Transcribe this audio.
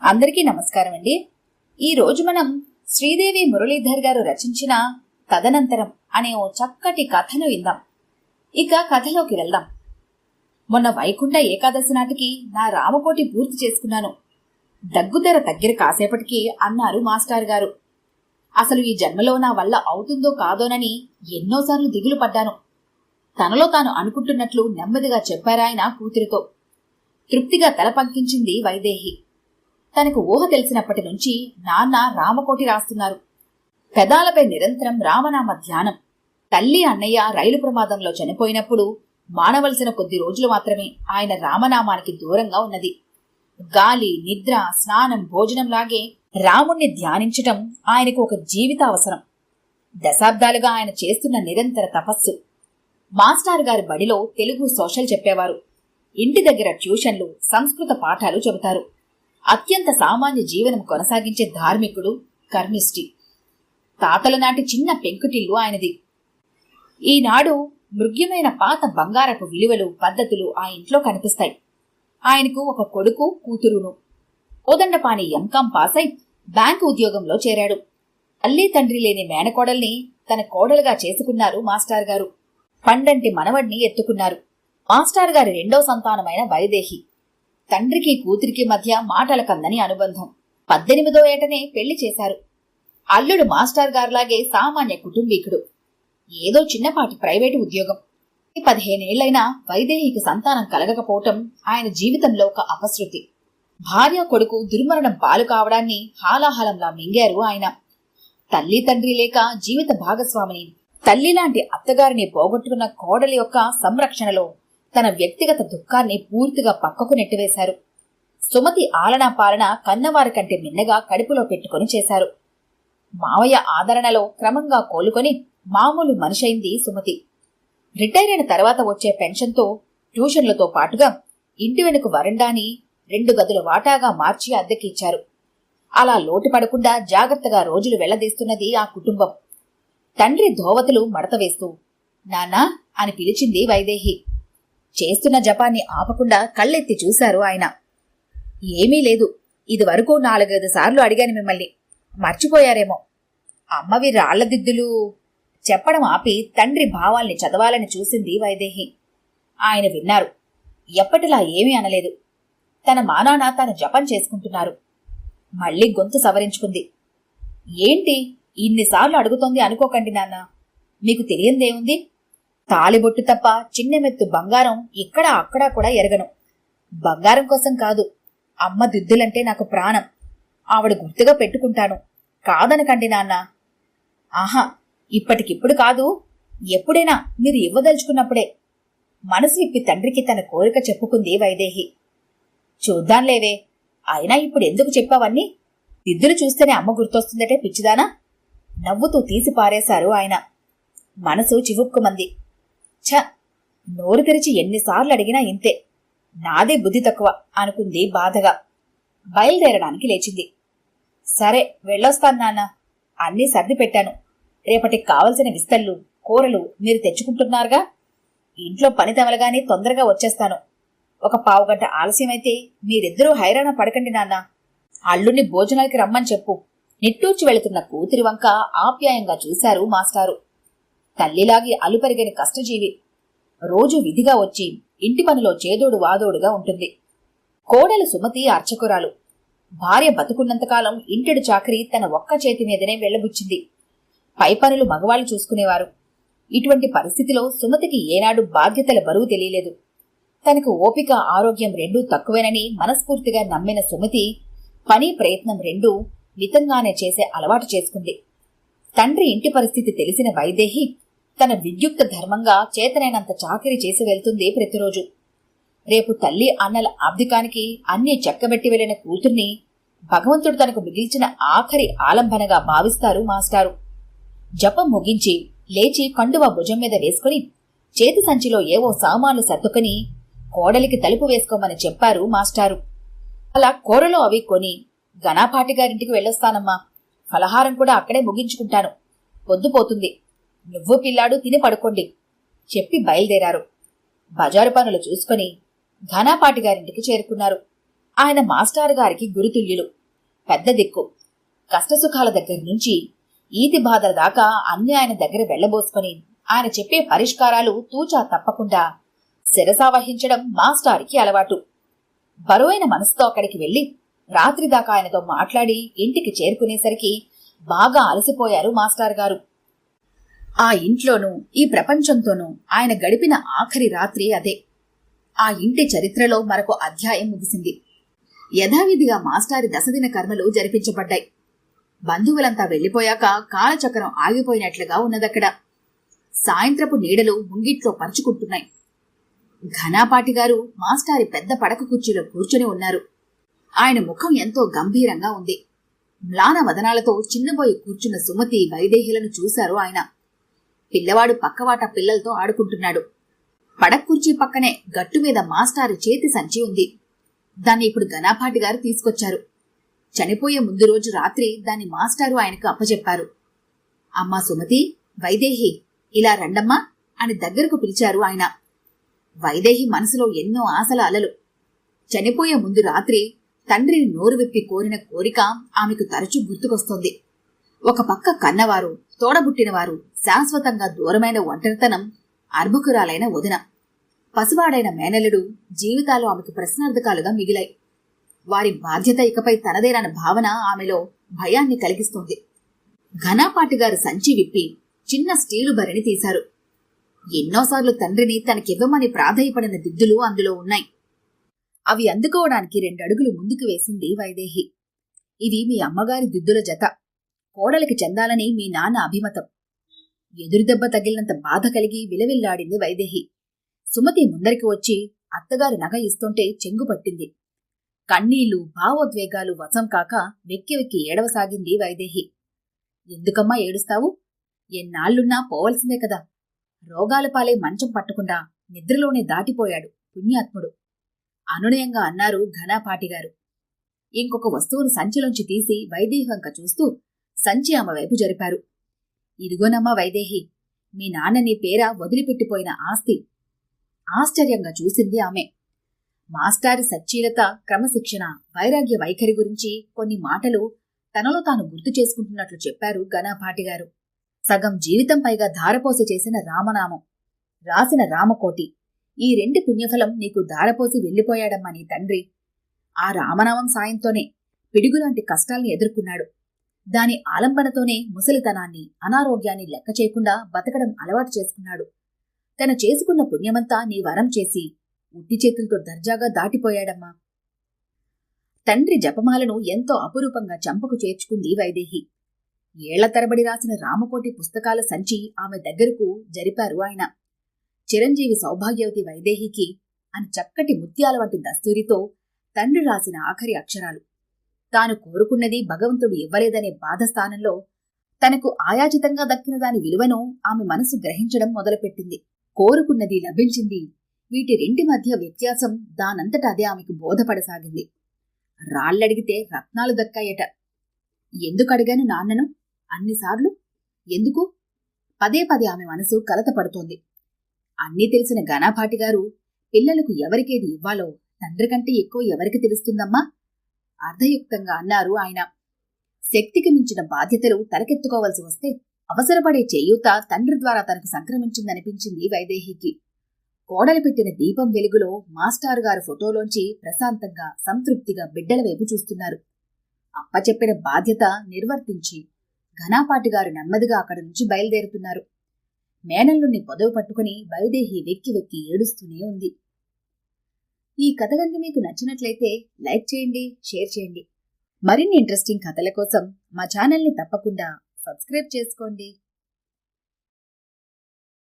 అందరికీ నమస్కారం అండి. ఈ రోజు మనం శ్రీదేవి మురళీధర్ గారు రచించిన తదనంతరం అనే ఓ చక్కటి కథను విందాం. ఇక కథలోకి వెళ్దాం. మొన్న వైకుంఠ ఏకాదశి నాటికి నా రామకోటి పూర్తి చేసుకున్నాను. దగ్గుదెర తగ్గిర కాసేపటికి అన్నారు మాస్టర్ గారు. అసలు ఈ జన్మలో నా వల్ల అవుతుందో కాదోనని ఎన్నోసార్లు దిగులు పడ్డాను. తనలో తాను అనుకుంటున్నట్లు నెమ్మదిగా చెప్పారాయన కూతురితో. తృప్తిగా తల పంకించింది వైదేహి. తనకు ఊహ తెలిసినప్పటి నుంచి నాన్న రామకోటి రాస్తున్నారు. పెదాలపై నిరంతరం రామనామ ధ్యానం. తల్లి అన్నయ్య రైలు ప్రమాదంలో చనిపోయినప్పుడు మానవలసిన కొద్ది రోజులు మాత్రమే ఆయన రామనామానికి దూరంగా ఉన్నది. గాలి, నిద్ర, స్నానం, భోజనంలాగే రాముణ్ణి ధ్యానించటం ఆయనకు ఒక జీవిత అవసరం. దశాబ్దాలుగా ఆయన చేస్తున్న నిరంతర తపస్సు. మాస్టర్ గారి బడిలో తెలుగు సోషల్ చెప్పేవారు. ఇంటి దగ్గర ట్యూషన్లు, సంస్కృత పాఠాలు చెబుతారు. అత్యంత సామాన్య జీవనం కొనసాగించే ధార్మికుడు, కర్మిష్టి. తాతల నాటి చిన్న పెంకుటిల్లు ఆయనది. ఈనాడు మృగ్యమైన పాత బంగారపు విలువలు, పద్ధతులు ఆ ఇంట్లో కనిపిస్తాయి. ఆయనకు ఒక కొడుకు, కూతురును. కోదండపాణి ఎంకాం పాస్ అయి బ్యాంకు ఉద్యోగంలో చేరాడు. తల్లి తండ్రి లేని మేనకోడల్ని తన కోడలుగా చేసుకున్నారు మాస్టర్ గారు. పండంటి మనవడిని ఎత్తుకున్నారు. మాస్టర్ గారి రెండో సంతానమైన వైదేహి. తండ్రికి కూతురికి మధ్య మాటలకందని అనుబంధం. 18వ ఏటనే పెళ్లి చేశారు. అల్లుడు మాస్టర్ గారిలాగే సామాన్య కుటుంబీకుడు. ఏదో చిన్నపాటి ప్రైవేటు ఉద్యోగం. 15 ఏళ్లైనా వైదేహికి సంతానం కలగకపోవటం ఆయన జీవితంలో ఒక అపశృతి. భార్య కొడుకు దుర్మరణం పాలు కావడాన్ని హాలాహలంలా మింగారు ఆయన. తల్లి తండ్రి లేక జీవిత భాగస్వామిని, తల్లిలాంటి అత్తగారిని పోగొట్టుకున్న కోడలి యొక్క సంరక్షణలో తన వ్యక్తిగత దుఃఖాన్ని పూర్తిగా పక్కకు నెట్టివేశారు. సుమతి ఆలనా పాలన కన్నవారి కంటే మిన్నగా కడుపులో పెట్టుకుని చేశారు. మావయ్య ఆదరణలో క్రమంగా కోలుకొని మామూలు మనిషైంది సుమతి. రిటైర్ అయిన తర్వాత వచ్చే పెన్షన్తో ట్యూషన్లతో పాటుగా ఇంటి వెనుక వరండాని 2 గదుల వాటాగా మార్చి అద్దెకిచ్చారు. అలా లోటు పడకుండా జాగ్రత్తగా రోజులు వెళ్లదీస్తున్నది ఆ కుటుంబం. తండ్రి ధోవతులు మడతవేస్తూ నాన్నా అని పిలిచింది వైదేహి. చేస్తున్న జపాన్ని ఆపకుండా కళ్ళెత్తి చూశారు ఆయన. ఏమీ లేదు, ఇదివరకు 4-5 సార్లు అడిగాను మిమ్మల్ని, మర్చిపోయారేమో. అమ్మవి రాళ్లదిద్దులు చెప్పడం ఆపి తండ్రి భావాల్ని చదవాలని చూసింది వైదేహి. ఆయన విన్నారు. ఎప్పటిలా ఏమీ అనలేదు. తన మానాన తన జపం చేసుకుంటున్నారు. మళ్లీ గొంతు సవరించుకుంది. ఏంటి ఇన్నిసార్లు అడుగుతోంది అనుకోకండి నాన్న. మీకు తెలియందేముంది? తాలిబొట్టు తప్ప చిన్నమెత్తు బంగారం ఇక్కడా అక్కడా కూడా ఎరగను. బంగారం కోసం కాదు, అమ్మ దిద్దులంటే నాకు ప్రాణం. ఆవిడ గుర్తుగా పెట్టుకుంటాను. కాదనకండి నాన్న. ఆహా, ఇప్పటికిప్పుడు కాదు, ఎప్పుడైనా మీరు ఇవ్వదలుచుకున్నప్పుడే. మనసు ఇప్పి తండ్రికి తన కోరిక చెప్పుకుంది వైదేహి. చూద్దాంలేవే, అయినా ఇప్పుడు ఎందుకు చెప్పావన్నీ? దిద్దులు చూస్తేనే అమ్మ గుర్తొస్తుందటే పిచ్చిదానా? నవ్వుతూ తీసి పారేశారు ఆయన. మనసు చివుక్కుమంది. ఛ, నోరు తెరిచి ఎన్నిసార్లు అడిగినా ఇంతే. నాదే బుద్ధి తక్కువ అనుకుంది బాధగా. బయలుదేరడానికి లేచింది. సరే వెళ్ళొస్తాను నాన్న, అన్నీ సర్ది పెట్టాను. రేపటికి కావలసిన విస్తళ్ళు, కూరలు మీరు తెచ్చుకుంటున్నారుగా. ఇంట్లో పని తమలగానే తొందరగా వచ్చేస్తాను. ఒక పావుగంట ఆలస్యమైతే మీరిద్దరూ హైరాణ పడకండి నాన్న. అల్లుణ్ణి భోజనాలకి రమ్మని చెప్పు. నిట్టూర్చి వెళుతున్న కూతురి వంక ఆప్యాయంగా చూశారు మాస్టారు. తల్లిలాగి అలుపెరగని కష్టజీవి. రోజు విధిగా వచ్చి ఇంటి పనిలో చేదోడు వాదోడుగా ఉంటుంది. కోడలు సుమతి అర్చకురాలు. భార్య బతుకున్నంతకాలం ఇంటెడు చాకరీ తన ఒక్క చేతి మీదనే వెళ్లబుచ్చింది. పై పనులు మగవాళ్లు చూసుకునేవారు. ఇటువంటి పరిస్థితిలో సుమతికి ఏనాడు బాధ్యతల బరువు తెలియలేదు. తనకు ఓపిక, ఆరోగ్యం రెండూ తక్కువేనని మనస్ఫూర్తిగా నమ్మిన సుమతి పని, ప్రయత్నం రెండూ మితంగానే చేసే అలవాటు చేసుకుంది. తండ్రి ఇంటి పరిస్థితి తెలిసిన వైదేహి తన విద్యుక్త ధర్మంగా చేతనైనంత చాకరీ చేసి వెళ్తుంది ప్రతిరోజు. రేపు తల్లి అన్నల ఆబ్దికానికి అన్నీ చెక్కబెట్టి వెళ్లిన కూతుర్ని భగవంతుడు తనకు మిగిల్చిన ఆఖరి ఆలంబనగా భావిస్తారు మాస్టారు. జపం ముగించి లేచి కండువా భుజం మీద వేసుకుని చేతి సంచిలో ఏవో సామాన్లు సర్దుకుని కోడలికి తలుపు వేసుకోమని చెప్పారు మాస్టారు. అలా కూరలో అవి కొని గణాపాటిగారింటికి వెళ్ళొస్తానమ్మా. ఫలహారం కూడా అక్కడే ముగించుకుంటాను. పొద్దుపోతుంది. నువ్వు పిల్లాడు తిని పడుకోండి చెప్పి బయలుదేరారు. బజారు పనులు చూసుకుని ఘనాపాటి గారింటికి చేరుకున్నారు. ఆయన మాస్టారు గారికి గురుతుల్యులు. పెద్ద దిక్కు. కష్టసుఖాల దగ్గర నుంచి ఈతి బాధల దాకా అన్ని ఆయన దగ్గర వెళ్లబోసుకొని ఆయన చెప్పే పరిష్కారాలు తూచా తప్పకుండా శిరసావహించడం మాస్టారికి అలవాటు. బరువైన మనసుతో అక్కడికి వెళ్లి రాత్రి దాకా ఆయనతో మాట్లాడి ఇంటికి చేరుకునేసరికి బాగా అలసిపోయారు మాస్టర్ గారు. ఆ ఇంట్లోనూ ఈ ప్రపంచంతోనూ ఆయన గడిపిన ఆఖరి రాత్రి అదే. ఆ ఇంటి చరిత్రలో మరొక అధ్యాయం ముగిసింది. యథావిధిగా మాస్టారి దశదిన కర్మలు జరిపించబడ్డాయి. బంధువులంతా వెళ్లిపోయాక కాలచక్రం ఆగిపోయినట్లుగా ఉన్నదక్కడ. సాయంత్రపు నీడలు ముంగిట్లో పరుచుకుంటున్నాయి. ఘనాపాటిగారు మాస్టారి పెద్ద పడక కుర్చీలో కూర్చుని ఉన్నారు. ఆయన ముఖం ఎంతో గంభీరంగా ఉంది. మ్లాన వదనాలతో చిన్నబోయి కూర్చున్న సుమతి వైదేహిలను చూశారు ఆయన. పిల్లవాడు పక్కవాట పిల్లలతో ఆడుకుంటున్నాడు. పడక కుర్చీ పక్కనే గట్టుమీద మాస్టారి చేతి సంచి ఉంది. దాన్ని ఇప్పుడు ఘనాపాటిగారు తీసుకొచ్చారు. చనిపోయే ముందు రోజు రాత్రి దాన్ని మాస్టారు ఆయనకు అప్పచెప్పారు. అమ్మా సుమతి, వైదేహి, ఇలా రండమ్మా అని దగ్గరకు పిలిచారు ఆయన. వైదేహి మనసులో ఎన్నో ఆశల అలలు. చనిపోయే ముందు రాత్రి తండ్రిని నోరు విప్పి కోరిన కోరిక ఆమెకు తరచూ గుర్తుకొస్తోంది. ఒక పక్క కన్నవారు, తోడబుట్టినవారు, శాశ్వతంగా దూరమైన ఒంటరితనం, అర్భకురాలైన వదిన, పసివాడైన మేనల్లుడు జీవితాలు ఆమెకు ప్రశ్నార్థకాలుగా మిగిలాయి. వారి బాధ్యత ఇకపై తనదేనన్న భావన ఆమెలో భయాన్ని కలిగిస్తోంది. ఘనాపాటిగారు సంచి విప్పి చిన్న స్టీలు భరిణి తీశారు. ఎన్నోసార్లు తండ్రిని తనకివ్వమని ప్రాధేయపడిన దిద్దులు అందులో ఉన్నాయి. అవి అందుకోవడానికి 2 అడుగులు ముందుకు వేసింది వైదేహి. ఇవి మీ అమ్మగారి దిద్దుల జత. కోడలికి చెందాలని మీ నాన్న అభిమతం. ఎదురుదెబ్బ తగిలినంత బాధ కలిగి విలవిల్లాడింది వైదేహి. సుమతి ముందరికి వచ్చి అత్తగారి నగ ఇస్తుంటే చెంగు పట్టింది. కన్నీళ్లు, భావోద్వేగాలు వశం కాక వెక్కి వెక్కి ఏడవసాగింది వైదేహి. ఎందుకమ్మా ఏడుస్తావు? ఎన్నాళ్లున్నా పోవలసిందే కదా. రోగాల పాలే మంచం పట్టకుండా నిద్రలోనే దాటిపోయాడు పుణ్యాత్ముడు అనునయంగా అన్నారు ఘనాపాటిగారు. ఇంకొక వస్తువును సంచిలోంచి తీసి వైదేహి వంక చూస్తూ సంచి ఆమె వైపు జరిపారు. ఇదిగోనమ్మా వైదేహి, మీ నాన్న నీ పేర వదిలిపెట్టిపోయిన ఆస్తి. ఆశ్చర్యంగా చూసింది ఆమె. మాస్టారి సచ్చీలత, క్రమశిక్షణ, వైరాగ్య వైఖరి గురించి కొన్ని మాటలు తనలో తాను గుర్తు చేసుకుంటున్నట్లు చెప్పారు ఘనాపాటిగారు. సగం జీవితం పైగా ధారపోసి చేసిన రామనామం, రాసిన రామకోటి, ఈ 2 పుణ్యఫలం నీకు ధారపోసి వెళ్లిపోయాడమ్మా నీ తండ్రి. ఆ రామనామం సాయంతోనే పిడుగులాంటి కష్టాల్ని ఎదుర్కొన్నాడు. దాని ఆలంబనతోనే ముసలితనాన్ని, అనారోగ్యాన్ని లెక్క చేయకుండా బతకడం అలవాటు చేసుకున్నాడు. తన చేసుకున్న పుణ్యమంతా నీ వరం చేసి ఉట్టి చేతులతో దర్జాగా దాటిపోయాడమ్మా. తండ్రి జపమాలను ఎంతో అపురూపంగా చంపకు చేర్చుకుంది వైదేహి. ఏళ్ల తరబడి రాసిన రామకోటి పుస్తకాల సంచి ఆమె దగ్గరకు జరిపారు ఆయన. చిరంజీవి సౌభాగ్యవతి వైదేహికి అని చక్కటి ముత్యాల వంటి దస్తూరితో తండ్రి రాసిన ఆఖరి అక్షరాలు. తాను కోరుకున్నది భగవంతుడు ఇవ్వలేదనే బాధస్థానంలో తనకు ఆయాచితంగా దక్కిన దాని విలువను ఆమె మనసు గ్రహించడం మొదలుపెట్టింది. కోరుకున్నది లభించింది, వీటి 2 మధ్య వ్యత్యాసం దానంతట అదే ఆమెకు బోధపడసాగింది. రాళ్లడిగితే రత్నాలు దక్కాయట. ఎందుకు అడిగాను నాన్నను అన్నిసార్లు? ఎందుకు? పదే పదే ఆమె మనసు కలతపడుతోంది. అన్నీ తెలిసిన ఘనాపాటిగారు పిల్లలకు ఎవరికేది ఇవ్వాలో తండ్రి కంటే ఎక్కువ ఎవరికి తెలుస్తుందమ్మా? అర్ధయుక్తంగా అన్నారు ఆయన. శక్తికి మించిన బాధ్యతలు తలకెత్తుకోవలసి వస్తే అవసరపడే చేయూత తండ్రి ద్వారా తనకు సంక్రమించిందనిపించింది వైదేహికి. కోడలు పెట్టిన దీపం వెలుగులో మాస్టారు గారు ఫోటోలోంచి ప్రశాంతంగా, సంతృప్తిగా బిడ్డల వైపు చూస్తున్నారు. అప్పచెప్పిన బాధ్యత నిర్వర్తించి ఘనాపాటిగారు నెమ్మదిగా అక్కడి నుంచి బయలుదేరుతున్నారు. మేనల్లుని పొదవు పట్టుకుని వైదేహి వెక్కి వెక్కి ఏడుస్తూనే ఉంది. ఈ కథ కనుక మీకు నచ్చినట్లయితే లైక్ చేయండి, షేర్ చేయండి. మరిన్ని ఇంట్రెస్టింగ్ కథల కోసం మా ఛానల్ని తప్పకుండా సబ్స్క్రైబ్ చేసుకోండి.